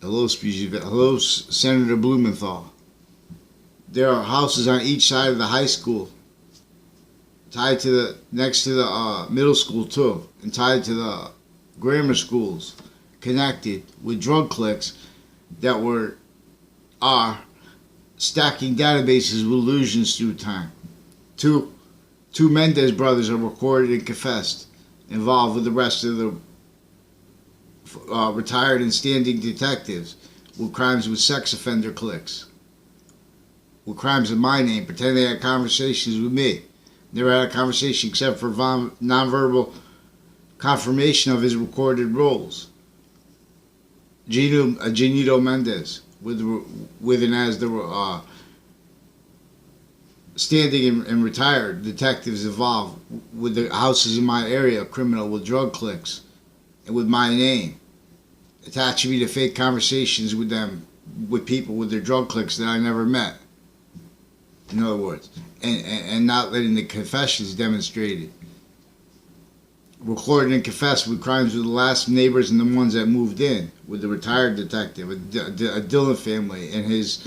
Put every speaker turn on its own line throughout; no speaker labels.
Hello, species. Hello, Senator Blumenthal. There are houses on each side of the high school, tied to the next to the middle school too, and tied to the grammar schools, connected with drug cliques that are stacking databases with illusions through time. Two Two Mendez brothers are recorded and confessed, involved with the rest of the retired and standing detectives with crimes with sex offender cliques, with crimes in my name, pretending they had conversations with me. Never had a conversation except for nonverbal confirmation of his recorded roles. Janito Mendez, with and as the standing and retired detectives involved with the houses in my area, criminal with drug cliques, and with my name, attaching me to fake conversations with them, with people with their drug cliques that I never met. In other words, and not letting the confessions demonstrated. Recorded and confessed with crimes with the last neighbors and the ones that moved in, with the retired detective, a Dillon family, and his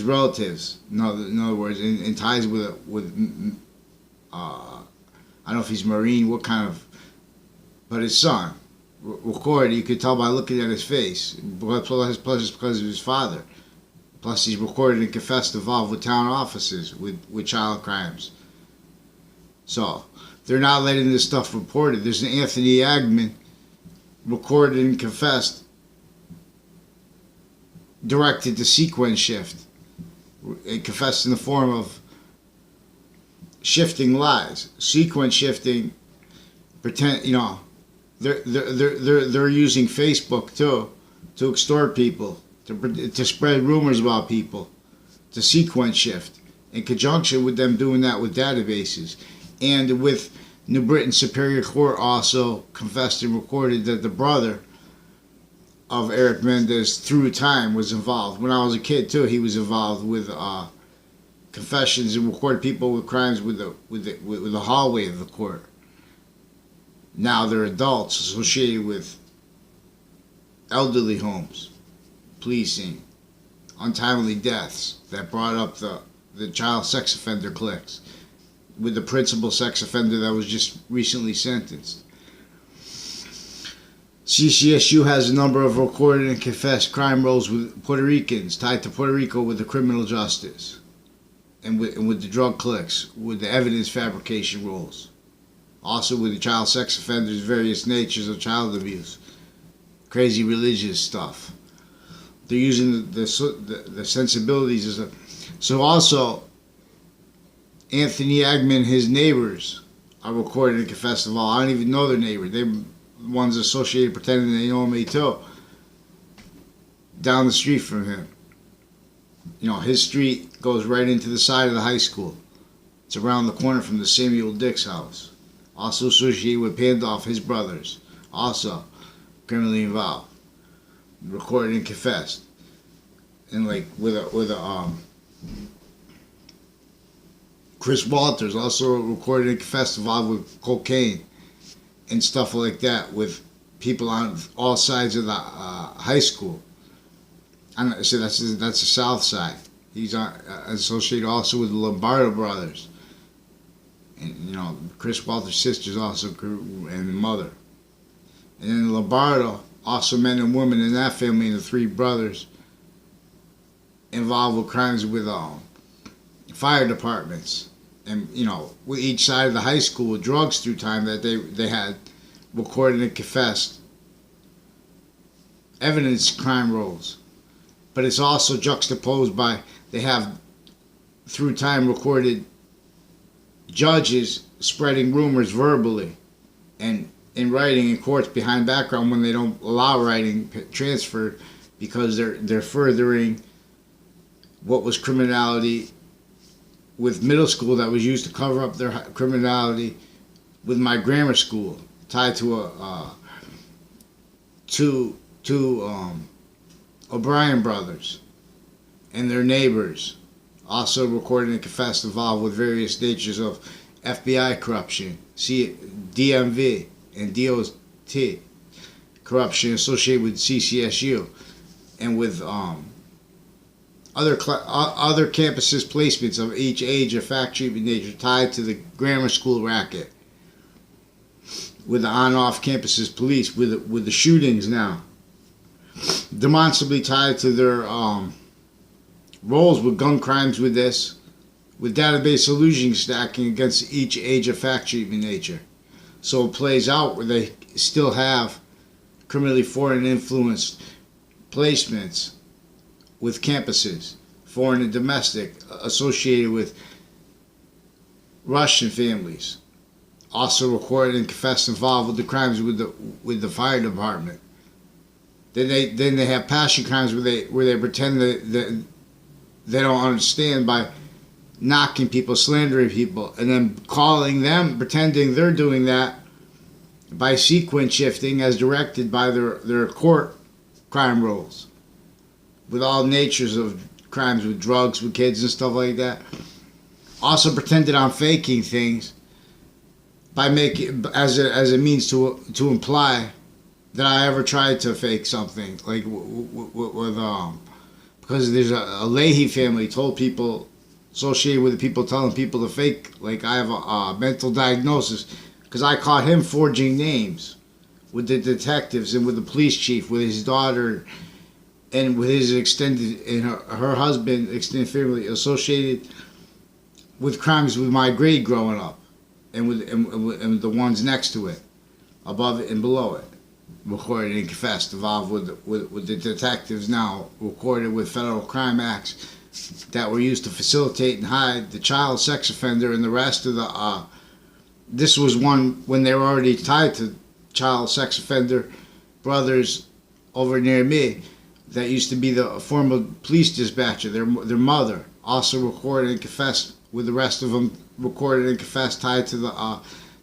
relatives. In other words, in ties with I don't know if he's Marine, what kind of, but his son. Recorded, you could tell by looking at his face, plus because of his father. Plus, he's recorded and confessed involved with town offices with child crimes. So, they're not letting this stuff reported. There's an Anthony Yagmin recorded and confessed, directed to sequence shift. It confessed in the form of shifting lies, sequence shifting. Pretend, they're using Facebook too to extort people, to spread rumors about people, to sequence shift. In conjunction with them doing that with databases, and with New Britain Superior Court also confessed and recorded that the brother of Eric Mendez through time was involved. When I was a kid too, he was involved with confessions and recorded people with crimes with the hallway of the court. Now they're adults associated with elderly homes, policing, untimely deaths that brought up the child sex offender cliques, with the principal sex offender that was just recently sentenced. CCSU has a number of recorded and confessed crime rolls with Puerto Ricans tied to Puerto Rico with the criminal justice and with the drug cliques, with the evidence fabrication rolls. Also with the child sex offenders, various natures of child abuse, crazy religious stuff. They're using the sensibilities as a... So also, Anthony Yagmin and his neighbors are recorded and confessed of all. I don't even know their neighbor. They're ones associated pretending they know me too. Down the street from him. His street goes right into the side of the high school. It's around the corner from the Samuel Dick's house. Also associated with Pandolph, his brothers. Also criminally involved. Recorded and confessed. And with a Chris Walters also recorded and confessed involved with cocaine and stuff like that, with people on all sides of the high school. So that's the south side. He's associated also with the Lombardo brothers, and Chris Walters' sisters also, and mother. And then Lombardo, also men and women in that family, and the three brothers involved with crimes with fire departments. And with each side of the high school with drugs through time that they had recorded and confessed evidence crime rolls. But it's also juxtaposed by, they have through time recorded judges spreading rumors verbally and in writing in courts behind background when they don't allow writing transfer, because they're furthering what was criminality with middle school that was used to cover up their criminality with my grammar school, tied to two O'Brien brothers and their neighbors, also recorded and confessed involved with various natures of FBI corruption, DMV and DOT corruption associated with CCSU, and with other campuses placements of each age of fact treatment nature tied to the grammar school racket, with the on-off campuses police, with the shootings now, demonstrably tied to their roles with gun crimes, with this, with database illusion stacking against each age of fact treatment nature. So it plays out where they still have criminally foreign influenced placements with campuses, foreign and domestic, associated with Russian families, also recorded and confessed involved with the crimes with the fire department. Then they have passion crimes where they pretend that they don't understand by knocking people, slandering people, and then calling them, pretending they're doing that by sequence shifting as directed by their court crime rules, with all natures of crimes, with drugs, with kids and stuff like that. Also pretended I'm faking things by making as a means to imply that I ever tried to fake something, like with because there's a Leahy family told people associated with the people telling people to fake, like I have a mental diagnosis, because I caught him forging names with the detectives and with the police chief, with his daughter, and with his extended and her husband, extended family, associated with crimes with my grade growing up, and with the ones next to it, above it and below it, recorded and confessed, involved with the detectives now, recorded with federal crime acts that were used to facilitate and hide the child sex offender and the rest of the. This was one when they were already tied to child sex offender brothers over near me that used to be the former police dispatcher, their mother, also recorded and confessed, with the rest of them recorded and confessed, tied to the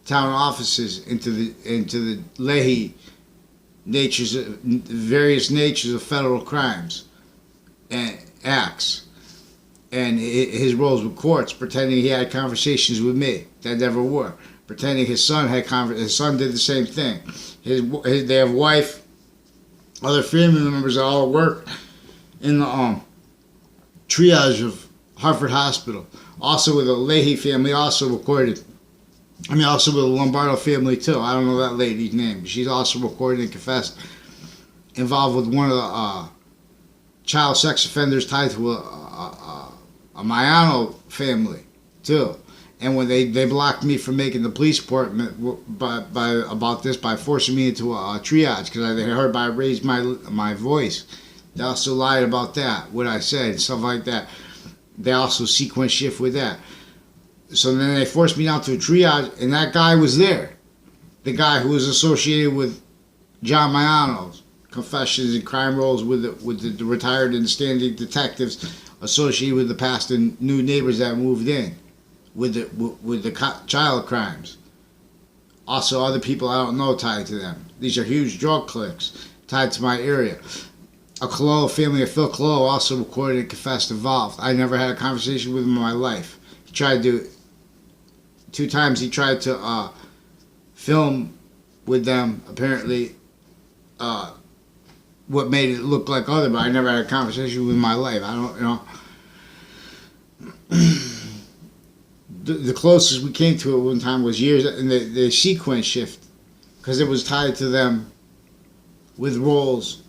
town offices, into the Leahy natures, various natures of federal crimes and acts, and his roles with courts, pretending he had conversations with me that never were, pretending his son had his son did the same thing. They have wife, other family members that all work in the triage of Hartford Hospital. Also with the Leahy family, also recorded. Also with the Lombardo family too. I don't know that lady's name, but she's also recorded and confessed, involved with one of the child sex offenders tied to a Mayano family too. And when they blocked me from making the police report about this by forcing me into a triage, because they heard I raised my voice. They also lied about that, what I said, stuff like that. They also sequence shift with that. So then they forced me down to a triage, and that guy was there. The guy who was associated with John Mayano's confessions and crime rolls with the retired and standing detectives associated with the past and new neighbors that moved in with the child crimes. Also other people I don't know tied to them. These are huge drug cliques tied to my area. A Colo family of Phil Colo also recorded and confessed involved. I never had a conversation with him in my life. He tried to, 2 times he tried to film with them, apparently, what made it look like other, but I never had a conversation with him in my life. I don't, the closest we came to it one time was years, and the sequence shift, because it was tied to them with roles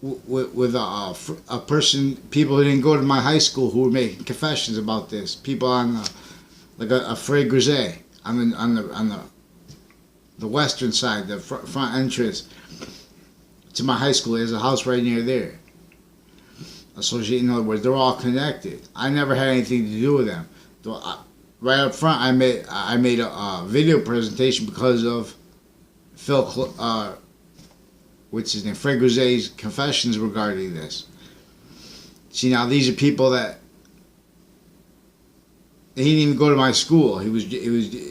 with a person, people who didn't go to my high school who were making confessions about this. People on like a Fray Grisey on the western side, the front entrance to my high school. There's a house right near there. Associated, in other words, they're all connected. I never had anything to do with them. Right up front, I made a video presentation because of Phil, what's his name, Fray Grisey's confessions regarding this. See, now these are people that he didn't even go to my school. He was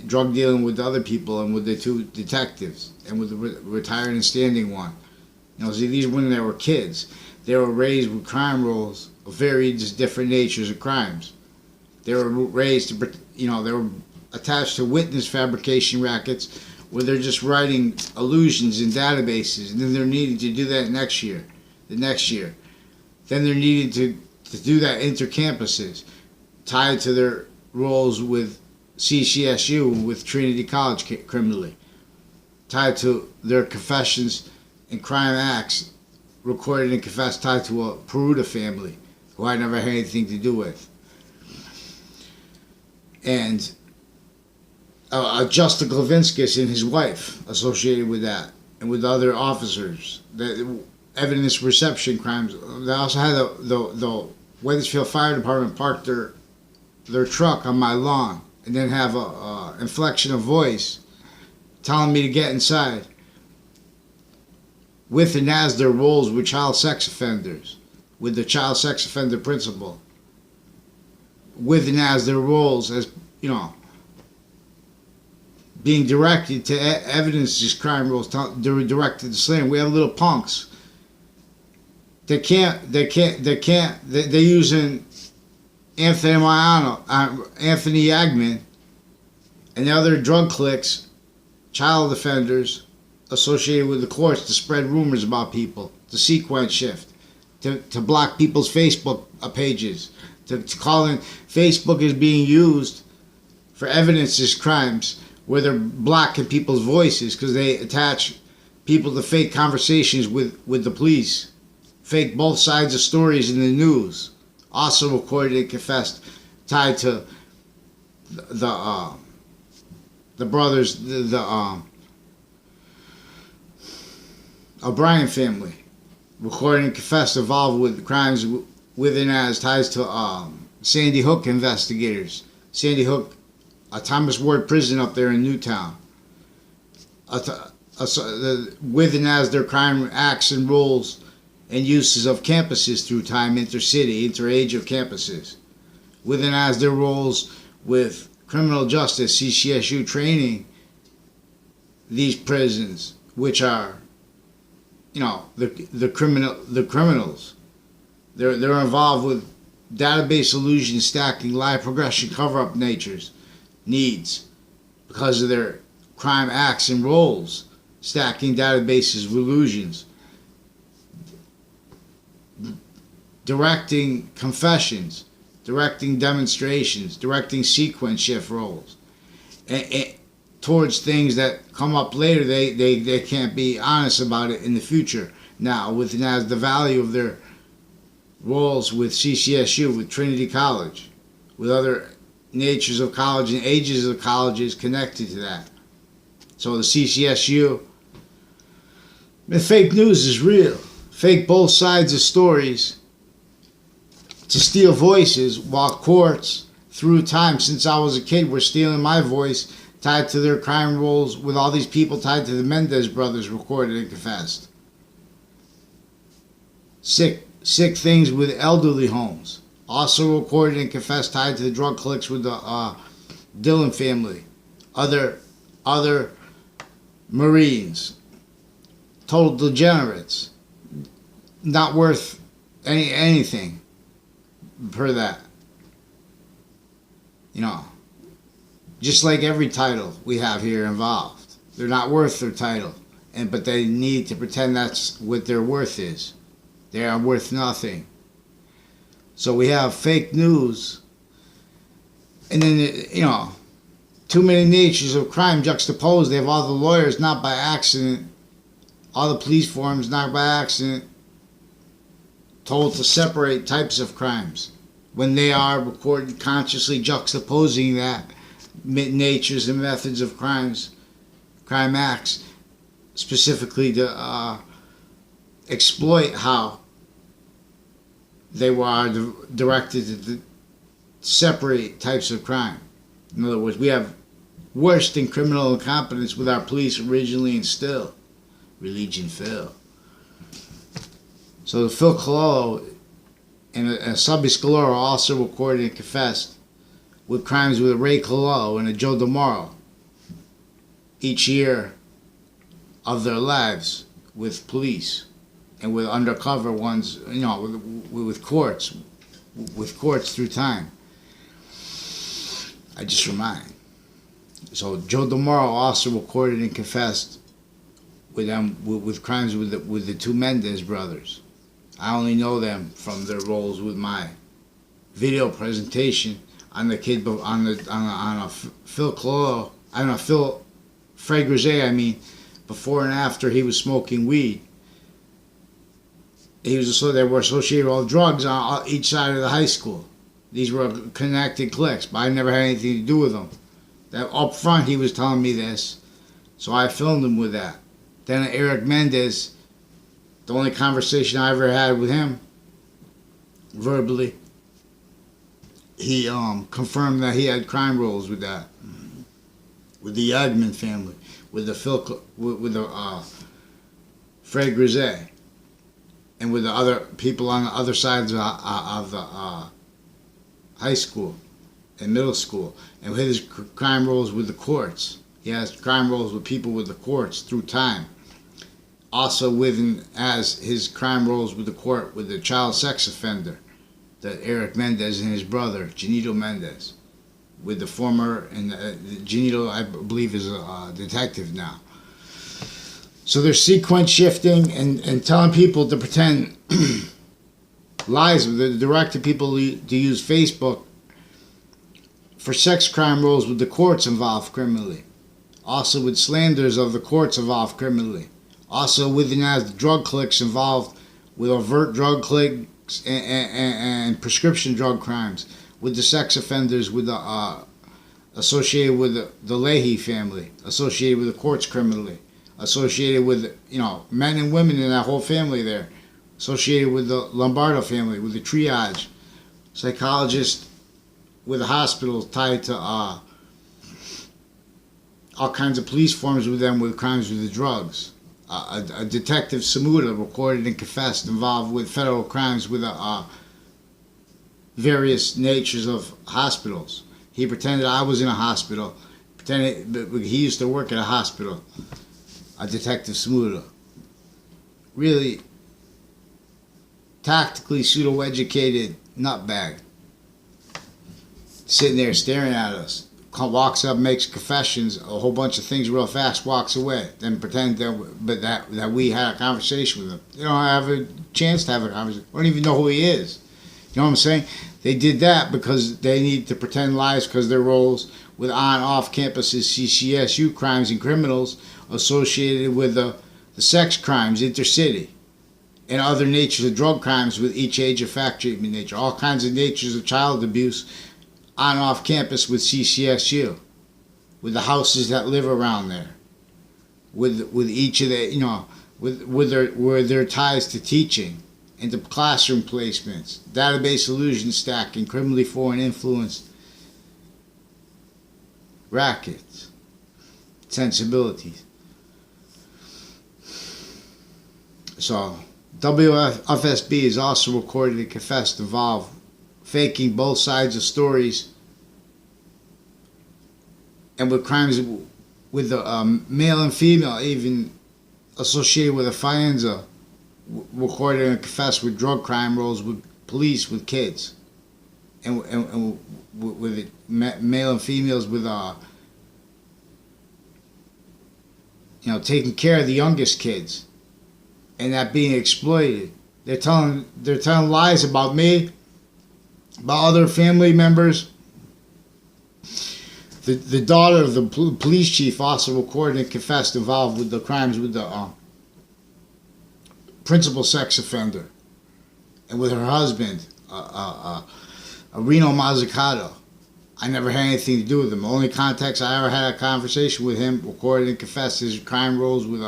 drug dealing with other people and with the 2 detectives and with the retired and standing one. See, these women that were kids, they were raised with crime rules of various different natures of crimes. They were raised to, they were attached to witness fabrication rackets where they're just writing illusions in databases, and then they're needing to do that the next year. then they're needing to do that inter-campuses, tied to their roles with CCSU, with Trinity College criminally, tied to their confessions and crime acts recorded and confessed, tied to a Peruta family who I never had anything to do with. And Justin Glavinskis and his wife associated with that, and with other officers. That evidence reception crimes. They also had the Wethersfield Fire Department park their truck on my lawn, and then have a inflection of voice telling me to get inside, with and as their roles with child sex offenders, with the child sex offender principal, with and as their roles as, being directed to evidence these crime rules. They're directed to slam. We have little punks. They're using Anthony Yagmin and the other drug cliques, child offenders associated with the courts, to spread rumors about people, to sequence shift, to block people's Facebook pages, to call in. Facebook is being used for evidence these crimes, where they're blocking people's voices because they attach people to fake conversations with the police, fake both sides of stories in the news, also recorded and confessed, tied to the brothers, the O'Brien family, recorded and confessed, involved with crimes with and as ties to Sandy Hook investigators. Sandy Hook, a Thomas Ward prison up there in Newtown, with and as their crime acts and roles and uses of campuses through time, intercity, interage of campuses, with and as their roles with criminal justice, CCSU training these prisons, which are, the criminals. They're involved with database illusion, stacking, lie, progression, cover-up needs because of their crime acts and roles, stacking databases with illusions, directing confessions, directing demonstrations, directing sequence shift roles, and towards things that come up later. They can't be honest about it in the future. Now, with as the value of their roles with CCSU, with Trinity College, with other natures of college and ages of colleges connected to that. So the CCSU, the fake news is real. Fake both sides of stories to steal voices, while courts, through time, since I was a kid, were stealing my voice, tied to their crime roles, with all these people tied to the Mendez brothers, recorded and confessed. Sick things with elderly homes, also recorded and confessed, tied to the drug cliques with the Dillon family, other Marines, total degenerates, not worth anything per that. Just like every title we have here involved, they're not worth their title, but they need to pretend that's what their worth is. They are worth nothing. So we have fake news, and then, too many natures of crime juxtaposed. They have all the lawyers, not by accident, all the police forms, not by accident, told to separate types of crimes when they are recorded, consciously juxtaposing that natures and methods of crime acts, specifically to exploit how they were directed to separate types of crime. In other words, we have worse than criminal incompetence with our police originally and still. Religion Phil. So Phil Cololo and Subby Scalora also recorded and confessed with crimes with Ray Cololo and a Joe DeMauro each year of their lives with police and with undercover ones, with courts through time. I just remind. So Joe DeMauro also recorded and confessed with them with crimes with the two Mendez brothers. I only know them from their roles with my video presentation on the kid on a Phil Colo, I don't know, Phil Fred Grisey, I mean, before and after he was smoking weed. They were associated with all drugs on each side of the high school. These were connected cliques, but I never had anything to do with them. That up front he was telling me this, so I filmed him with that. Then Eric Mendez, the only conversation I ever had with him, verbally, he confirmed that he had crime rolls with that, with the Yagmin family, with the Fred Grisey, and with the other people on the other sides of the high school and middle school, and with his crime rolls with the courts. He has crime rolls with people with the courts through time. Also as his crime rolls with the court with the child sex offender, that Eric Mendez and his brother, Janito Mendez, with the former, and Janito, I believe, is a detective now. So they're sequence shifting and telling people to pretend lies. They're directing people to use Facebook for sex crime rolls with the courts involved criminally. Also with slanders of the courts involved criminally. Also within as drug cliques involved with overt drug cliques and prescription drug crimes. With the sex offenders with the associated with the Leahy family, associated with the courts criminally, associated with men and women in that whole family there, associated with the Lombardo family, with the triage, psychologist with the hospital tied to all kinds of police forms with them with crimes with the drugs. A detective Samuda recorded and confessed involved with federal crimes with various natures of hospitals. He pretended I was in a hospital. He used to work at a hospital. A detective Samuda. Really tactically pseudo-educated nutbag. Sitting there staring at us. Walks up, makes confessions, a whole bunch of things real fast, walks away. Then pretend that we had a conversation with him. They don't have a chance to have a conversation. They don't even know who he is. You know what I'm saying? They did that because they need to pretend lies because their roles with on-off campuses CCSU crimes and criminals associated with the sex crimes, intercity, and other natures of drug crimes with each age of fact treatment nature. All kinds of natures of child abuse on and off campus with CCSU, with the houses that live around there, with each of the, with their ties to teaching, and to classroom placements, database illusion stacking, criminally foreign influenced rackets, sensibilities. So WFSB is also recorded and confessed involved faking both sides of stories and with crimes with the male and female, even associated with a Fianza, recorded and confessed with drug crime rolls with police with kids, and with male and females with taking care of the youngest kids, and that being exploited. They're telling lies about me, about other family members. The daughter of the police chief also recorded and confessed involved with the crimes with the principal sex offender, and with her husband, Reno Mazzucato. I never had anything to do with him. The only context I ever had a conversation with him, recorded and confessed his crime rolls with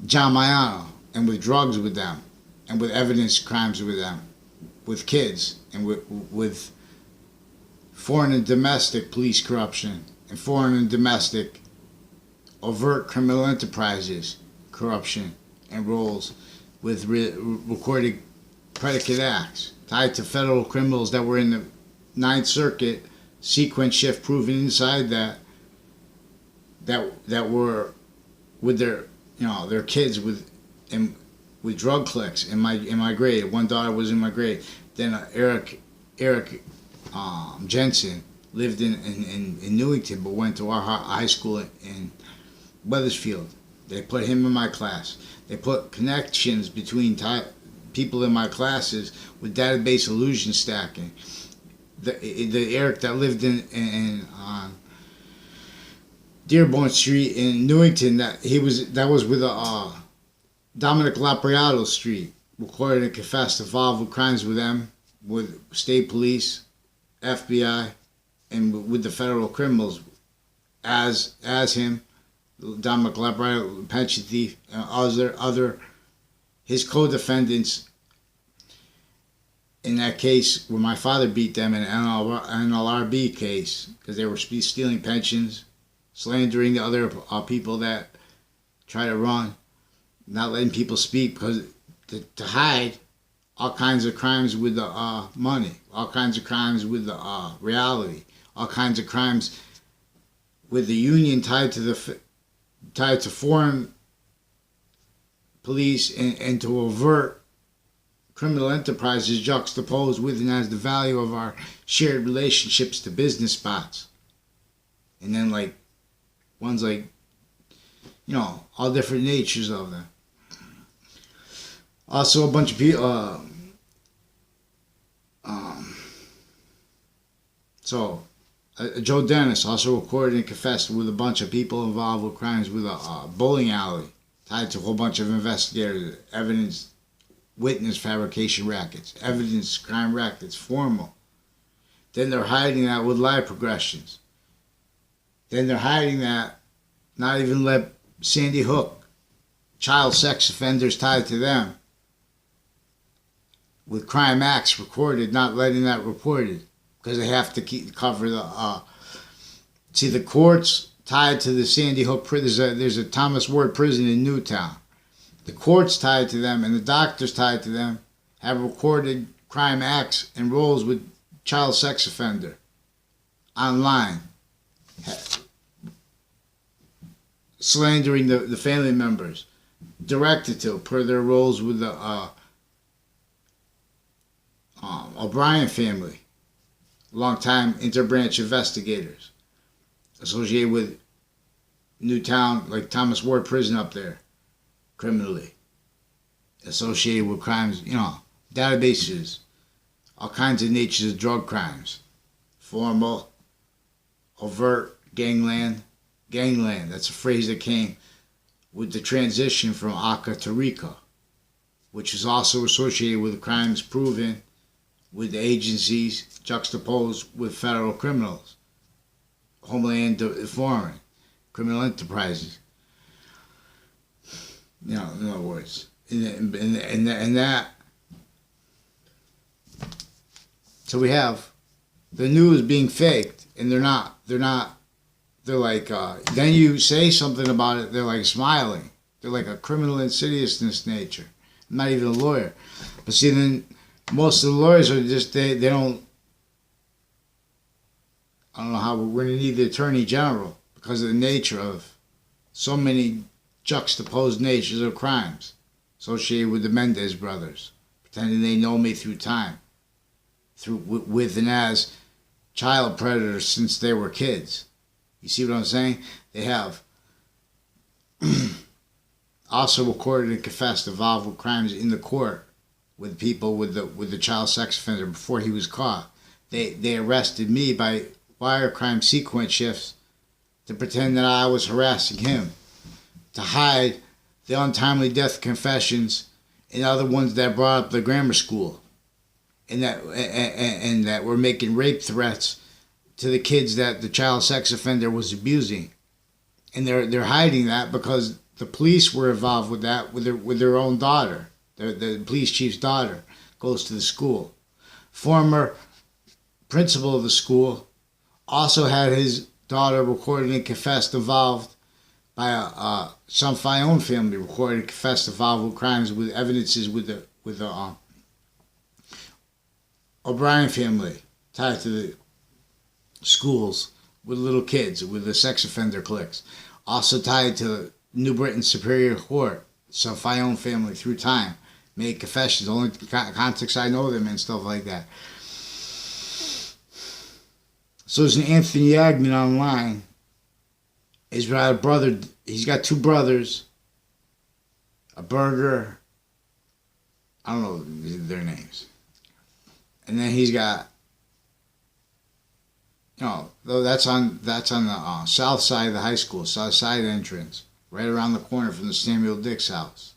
John Mayano, and with drugs with them, and with evidence crimes with them, with kids, and with foreign and domestic police corruption, and foreign and domestic overt criminal enterprises corruption and roles with recorded predicate acts tied to federal criminals that were in the Ninth Circuit, sequence shift proven inside that were with their their kids with drug cliques in my grade. One daughter was in my grade. Then Eric Jensen lived in Newington, but went to our high school in Weathersfield. They put him in my class. They put connections between people in my classes with database illusion stacking. The Eric that lived in Dearborn Street in Newington, that was with Dominic Lapriato Street, recorded and confessed involved with crimes with them, with state police, FBI, and with the federal criminals as him, Dominic Lapriato, pension thief, and other his co-defendants in that case where my father beat them in an NLRB case because they were stealing pensions, slandering the other people that try to run, not letting people speak because to hide all kinds of crimes with the money, all kinds of crimes with the reality, all kinds of crimes with the union tied to foreign police and to avert criminal enterprises juxtaposed with and as the value of our shared relationships to business spots. And then like ones like, you know, all different natures of them. Also a bunch of people, Joe Dennis also recorded and confessed with a bunch of people involved with crimes with a bowling alley tied to a whole bunch of investigators, evidence, witness fabrication rackets, evidence crime rackets, formal. Then they're hiding that with lie progressions. Then they're hiding that, not even let Sandy Hook, child sex offenders tied to them, with crime acts recorded, not letting that reported, because they have to cover the, see the courts tied to the Sandy Hook prison. There's a Thomas Ward prison in Newtown. The courts tied to them and the doctors tied to them have recorded crime acts and roles with child sex offender online, slandering the family members, directed to per their roles with the O'Brien family, longtime interbranch investigators associated with Newtown, like Thomas Ward prison up there, criminally associated with crimes, you know, databases, all kinds of natures of drug crimes, formal, overt, gangland. That's a phrase that came with the transition from ACA to RICO, which is also associated with crimes proven with the agencies juxtaposed with federal criminals, homeland foreign, criminal enterprises. You know, in other words, and that. So we have the news being faked, and they're not. They're like, then you say something about it, they're like smiling. They're like a criminal insidiousness nature. I'm not even a lawyer. But see, then most of the lawyers are just, they don't, I don't know how, we're going to need the Attorney General because of the nature of so many juxtaposed natures of crimes associated with the Mendez brothers, pretending they know me through time, with and as child predators since they were kids. You see what I'm saying? They have also recorded and confessed involved with crimes in the court with people with the child sex offender before he was caught. They arrested me by wire crime sequence shifts to pretend that I was harassing him, to hide the untimely death confessions and other ones that brought up the grammar school, and that were making rape threats to the kids that the child sex offender was abusing, and they're hiding that because the police were involved with that with their own daughter. The police chief's daughter goes to the school. Former principal of the school also had his daughter recorded and confessed involved by some Fayon family, recorded and confessed involved with crimes with evidences with the O'Brien family tied to the schools with little kids, with the sex offender cliques. Also tied to New Britain Superior Court, some Fayon family through time, made confessions, only context I know them and stuff like that. So there's an Anthony Yagmin online. He's got a brother, he's got two brothers, a burger I don't know their names. And then he's got, that's on the south side of the high school, south side entrance, right around the corner from the Samuel Dix house.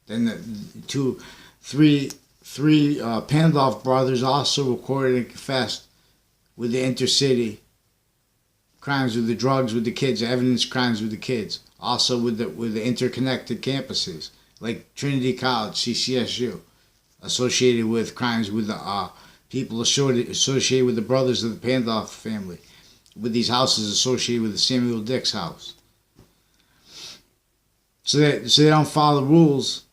Then the three Pandolf brothers also recorded and confessed with the intercity crimes with the drugs with the kids, evidence crimes with the kids, also with the interconnected campuses like Trinity College, CCSU, associated with crimes with the people associated with the brothers of the Pandolf family, with these houses associated with the Samuel Dix house. So they don't follow the rules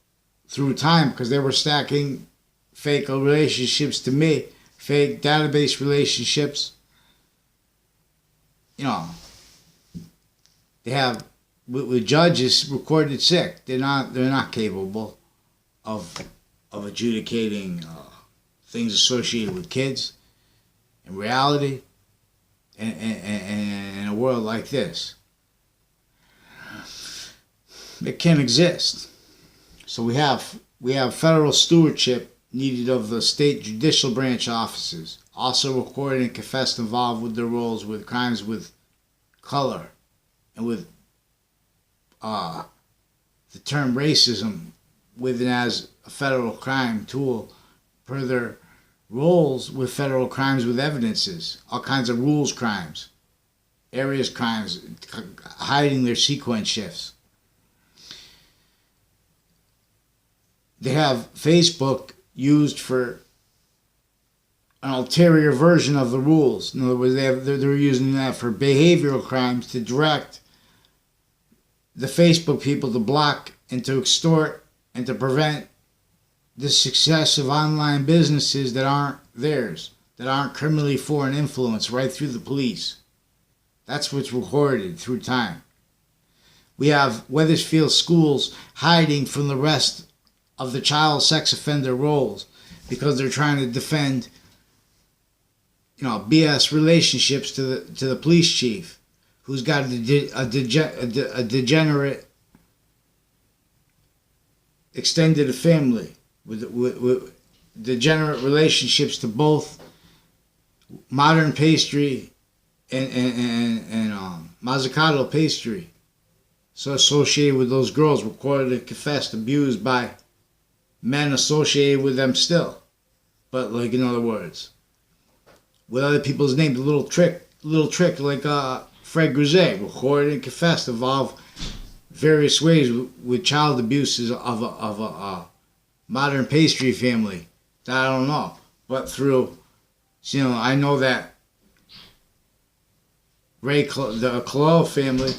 through time because they were stacking fake relationships to me, fake database relationships. They have with judges recorded sick. They're not capable of adjudicating things associated with kids in reality and in a world like this. It can't exist. So we have federal stewardship needed of the state judicial branch offices, also recorded and confessed involved with their roles with crimes with color and with the term racism within as a federal crime tool per their roles with federal crimes with evidences, all kinds of rules crimes, areas crimes, hiding their sequence shifts. They have Facebook used for an ulterior version of the rules. In other words, they're using that for behavioral crimes to direct the Facebook people to block and to extort and to prevent the success of online businesses that aren't theirs, that aren't criminally foreign influence right through the police. That's what's recorded through time. We have Wethersfield schools hiding from the rest of the child sex offender roles because they're trying to defend, BS relationships to the police chief, who's got a degenerate extended family with degenerate relationships to both modern pastry and Mazzucato pastry. So associated with those girls, recorded and confessed, abused by men associated with them still. But like, in other words, with other people's names, a little trick like Fred Grisey, recorded and confessed, involved various ways with child abuses of a modern pastry family that I don't know. But through, I know that the Colell family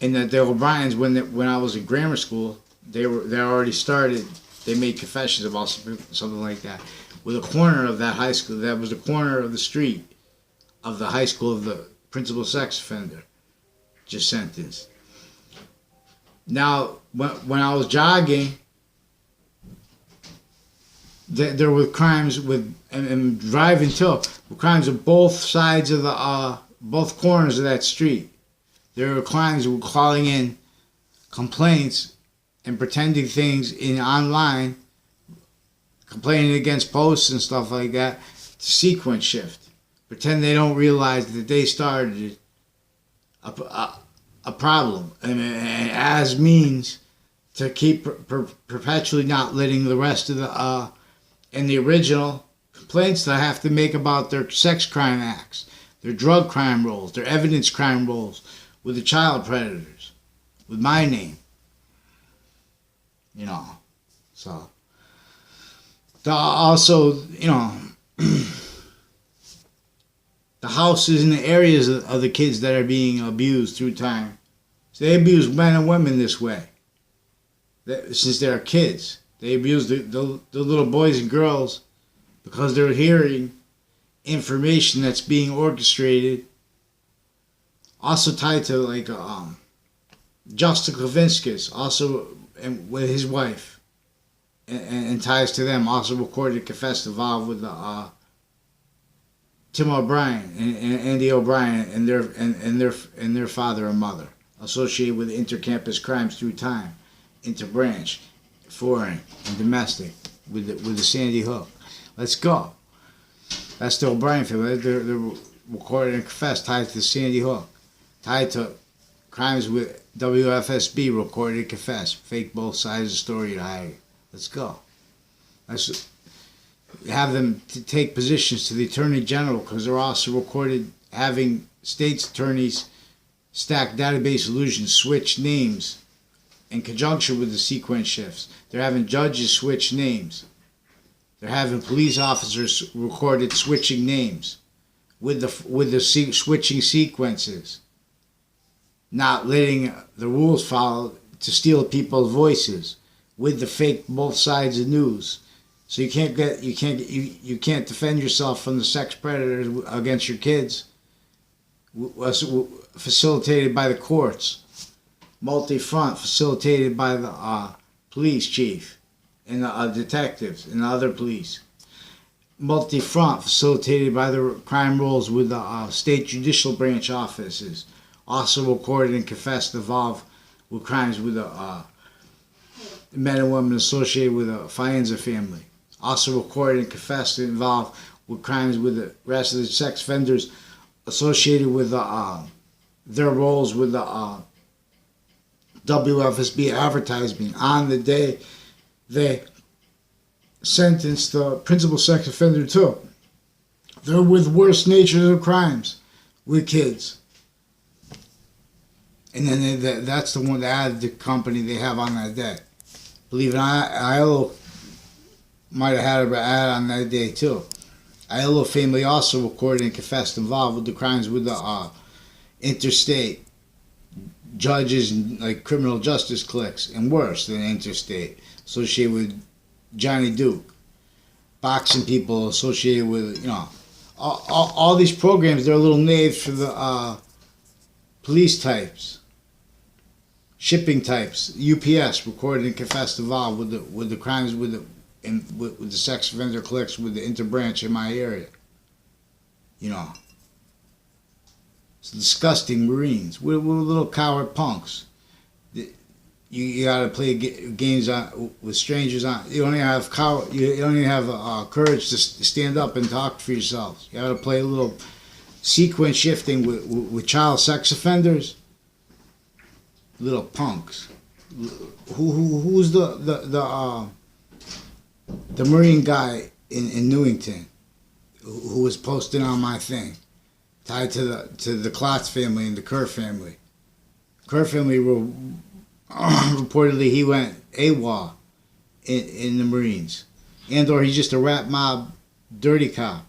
and that the O'Briens, when I was in grammar school, they already started. They made confessions about something like that. With a corner of that high school, that was the corner of the street of the high school of the principal sex offender just sentenced. Now, when I was jogging, there were crimes with and driving too, with crimes of both sides of the both corners of that street. There were crimes with calling in complaints and pretending things online, complaining against posts and stuff like that, to sequence shift. Pretend they don't realize that they started a problem, and as means to keep perpetually not letting the rest of the and the original complaints that I have to make about their sex crime acts, their drug crime roles, their evidence crime roles with the child predators, with my name. So also, the houses and the areas of the kids that are being abused through time. So they abuse men and women this way. Since they're kids, they abuse the little boys and girls because they're hearing information that's being orchestrated. Also tied to like Justin Klavinskis, also and with his wife, and ties to them. Also recorded and confessed involved with Tim O'Brien and Andy O'Brien and their father and mother, associated with intercampus crimes through time, interbranch, foreign and domestic with the Sandy Hook. Let's go. That's the O'Brien family. They're recorded and confessed, tied to the Sandy Hook, tied to crimes with WFSB, recorded and confessed. Fake both sides of the story to hide. Let's go. Let's have them take positions to the Attorney General, because they're also recorded having state's attorneys stack database solutions, switch names in conjunction with the sequence shifts. They're having judges switch names. They're having police officers recorded switching names with the switching sequences, not letting the rules follow to steal people's voices with the fake both sides of news. So you can't defend yourself from the sex predators against your kids. Facilitated by the courts, multi-front, facilitated by the police chief and the detectives and the other police. Multi-front, facilitated by the crime rolls with the state judicial branch offices, also recorded and confessed involved with crimes with the men and women associated with the Fianza family. Also recorded and confessed involved with crimes with the rest of the sex offenders associated with their roles with the WFSB advertising on the day they sentenced the principal sex offender to. They're with worst natures of crimes with kids. And then that's the one that added the company they have on that day. Believe it or not, ILO might have had an ad on that day too. ILO family also recorded and confessed involved with the crimes with the interstate judges and like criminal justice cliques, and worse than interstate, associated with Johnny Duke, boxing people associated with, all these programs. They're little knaves for the police types, shipping types. UPS recorded and confessed involved with the crimes with the sex offender cliques with the interbranch in my area. It's disgusting Marines. We're little coward punks. You gotta play games with strangers. You don't even have courage to stand up and talk for yourselves. You gotta play a little sequence shifting with child sex offenders. Little punks. Who's the Marine guy in Newington who was posting on my thing, tied to the Klotz family and the Kerr family? Kerr family reportedly he went AWOL in the Marines, or he's just a rap mob dirty cop.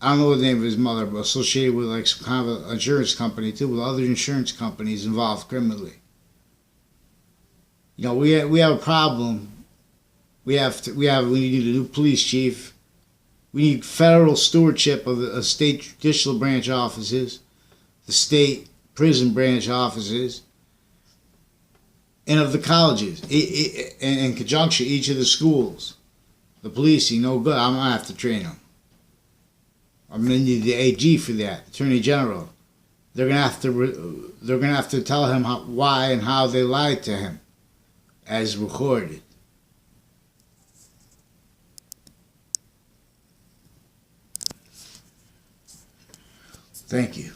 I don't know the name of his mother, but associated with like some kind of an insurance company too, with other insurance companies involved criminally. We have a problem. We need a new police chief. We need federal stewardship of the state judicial branch offices, the state prison branch offices, and of the colleges. In conjunction, each of the schools. The policing, no good. I'm gonna have to train them. I'm gonna need the AG for that, Attorney General. They're gonna have to tell him why and how they lied to him, as recorded. Thank you.